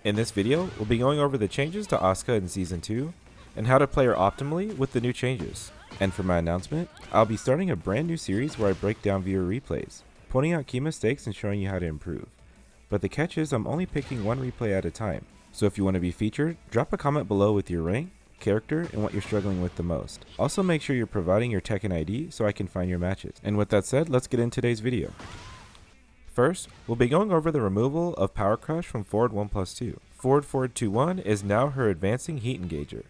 In this video, we'll be going over the changes to Asuka in Season 2, and how to play her optimally with the new changes. And for my announcement, I'll be starting a brand new series where I break down viewer replays, pointing out key mistakes and showing you how to improve. But the catch is I'm only picking one replay at a time, so if you want to be featured, drop a comment below with your rank, character, and what you're struggling with the most. Also make sure you're providing your Tekken ID so I can find your matches. And with that said, let's get into today's video. First, we'll be going over the removal of Power Crush from forward 1+2. Forward 2-1 is now her advancing heat engager.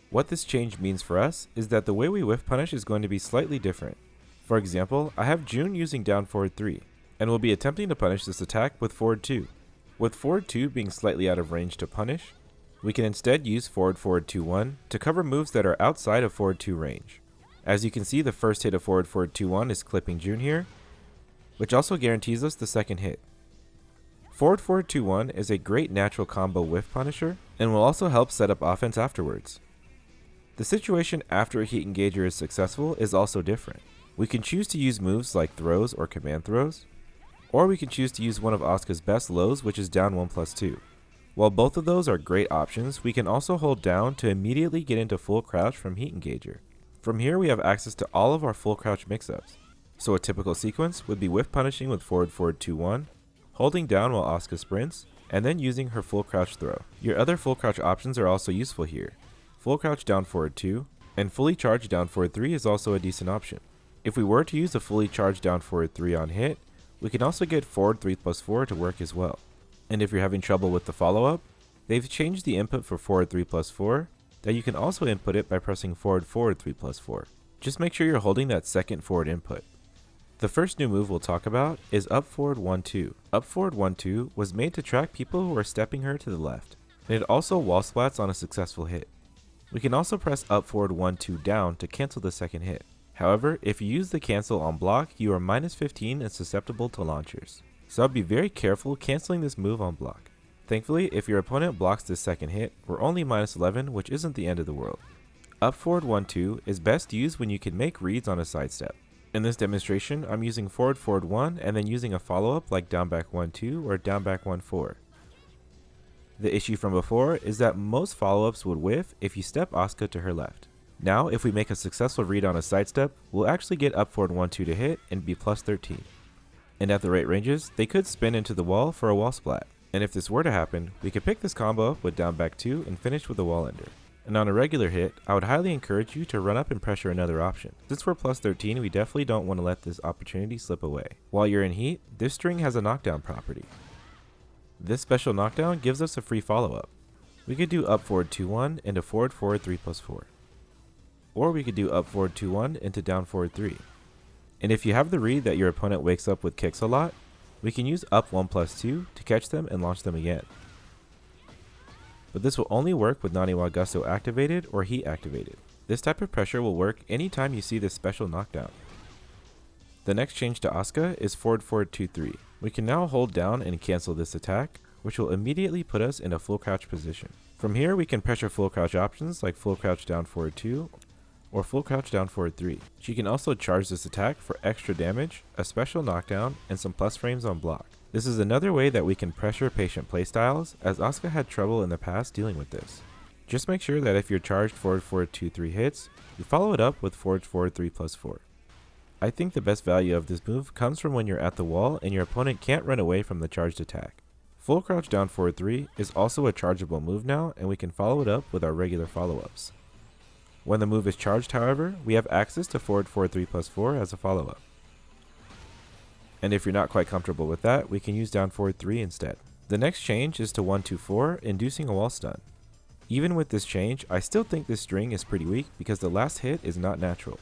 What this change means for us is that the way we whiff punish is going to be slightly different. For example, I have June using down forward 3, and will be attempting to punish this attack with forward 2. With forward 2 being slightly out of range to punish, we can instead use forward 2-1 to cover moves that are outside of forward 2 range. As you can see, the first hit of forward 2-1 is clipping June here, which also guarantees us the second hit. Forward 2-1 is a great natural combo whiff punisher, and will also help set up offense afterwards. The situation after a heat engager is successful is also different. We can choose to use moves like throws or command throws, or we can choose to use one of Asuka's best lows, which is down 1+2. While both of those are great options, we can also hold down to immediately get into full crouch from heat engager. From here we have access to all of our full crouch mix-ups. So a typical sequence would be whiff punishing with forward 2-1, holding down while Asuka sprints, and then using her full crouch throw. Your other full crouch options are also useful here. Full crouch down forward 2, and fully charged down forward 3 is also a decent option. If we were to use a fully charged down forward 3 on hit, we can also get forward 3+4 to work as well. And if you're having trouble with the follow-up, they've changed the input for forward 3+4 that you can also input it by pressing forward 3+4. Just make sure you're holding that second forward input. The first new move we'll talk about is up forward 1-2. Up forward 1-2 was made to track people who are stepping her to the left, and it also wall splats on a successful hit. We can also press up forward 1-2 down to cancel the second hit. However, if you use the cancel on block, you are -15 and susceptible to launchers. So I'd be very careful canceling this move on block. Thankfully, if your opponent blocks this second hit, we're only -11, which isn't the end of the world. Up forward 1-2 is best used when you can make reads on a sidestep. In this demonstration, I'm using forward 1 and then using a follow-up like down back 1-2 or down back 1-4. The issue from before is that most follow-ups would whiff if you step Asuka to her left. Now, if we make a successful read on a sidestep, we'll actually get up forward 1-2 to hit and be +13. And at the right ranges, they could spin into the wall for a wall splat. And if this were to happen, we could pick this combo up with down back 2 and finish with a wall ender. And on a regular hit, I would highly encourage you to run up and pressure another option. Since we're +13, we definitely don't want to let this opportunity slip away. While you're in heat, this string has a knockdown property. This special knockdown gives us a free follow-up. We could do up forward 2-1 into forward 3+4. Or we could do up forward 2-1 into down forward 3. And if you have the read that your opponent wakes up with kicks a lot, we can use up 1+2 to catch them and launch them again. But this will only work with Naniwa Gusto activated or heat activated. This type of pressure will work anytime you see this special knockdown. The next change to Asuka is forward 2-3. We can now hold down and cancel this attack, which will immediately put us in a full crouch position. From here we can pressure full crouch options like full crouch down forward 2 or full crouch down forward 3. She can also charge this attack for extra damage, a special knockdown, and some plus frames on block. This is another way that we can pressure patient playstyles, as Asuka had trouble in the past dealing with this. Just make sure that if you're charged forward 2-3 hits, you follow it up with forward 3+4. I think the best value of this move comes from when you're at the wall and your opponent can't run away from the charged attack. Full crouch down forward 3 is also a chargeable move now, and we can follow it up with our regular follow-ups. When the move is charged, however, we have access to forward 3+4 as a follow-up. And if you're not quite comfortable with that, we can use down forward 3 instead. The next change is to 1-2-4, inducing a wall stun. Even with this change, I still think this string is pretty weak because the last hit is not natural.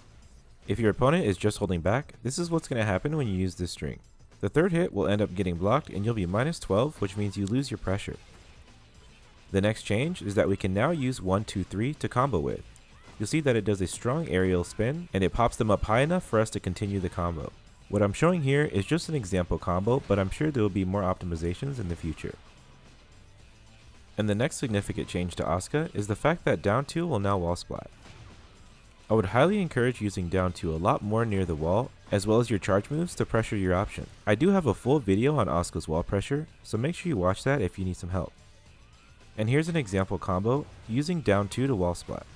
If your opponent is just holding back, this is what's going to happen when you use this string. The third hit will end up getting blocked and you'll be -12, which means you lose your pressure. The next change is that we can now use 1-2-3 to combo with. You'll see that it does a strong aerial spin and it pops them up high enough for us to continue the combo. What I'm showing here is just an example combo, but I'm sure there will be more optimizations in the future. And the next significant change to Asuka is the fact that down 2 will now wall splat. I would highly encourage using down 2 a lot more near the wall, as well as your charge moves to pressure your option. I do have a full video on Asuka's wall pressure, so make sure you watch that if you need some help. And here's an example combo using down 2 to wall splat.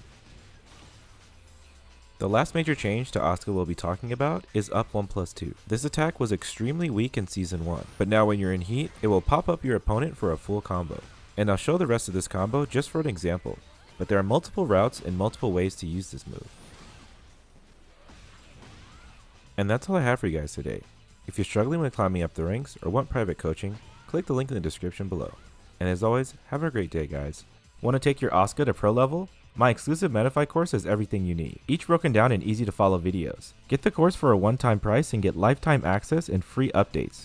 The last major change to Asuka we'll be talking about is up 1+2. This attack was extremely weak in Season 1, but now when you're in heat, it will pop up your opponent for a full combo. And I'll show the rest of this combo just for an example, but there are multiple routes and multiple ways to use this move. And that's all I have for you guys today. If you're struggling with climbing up the ranks or want private coaching, click the link in the description below. And as always, have a great day guys. Want to take your Asuka to pro level? My exclusive Medify course has everything you need, each broken down in easy to follow videos. Get the course for a one-time price and get lifetime access and free updates.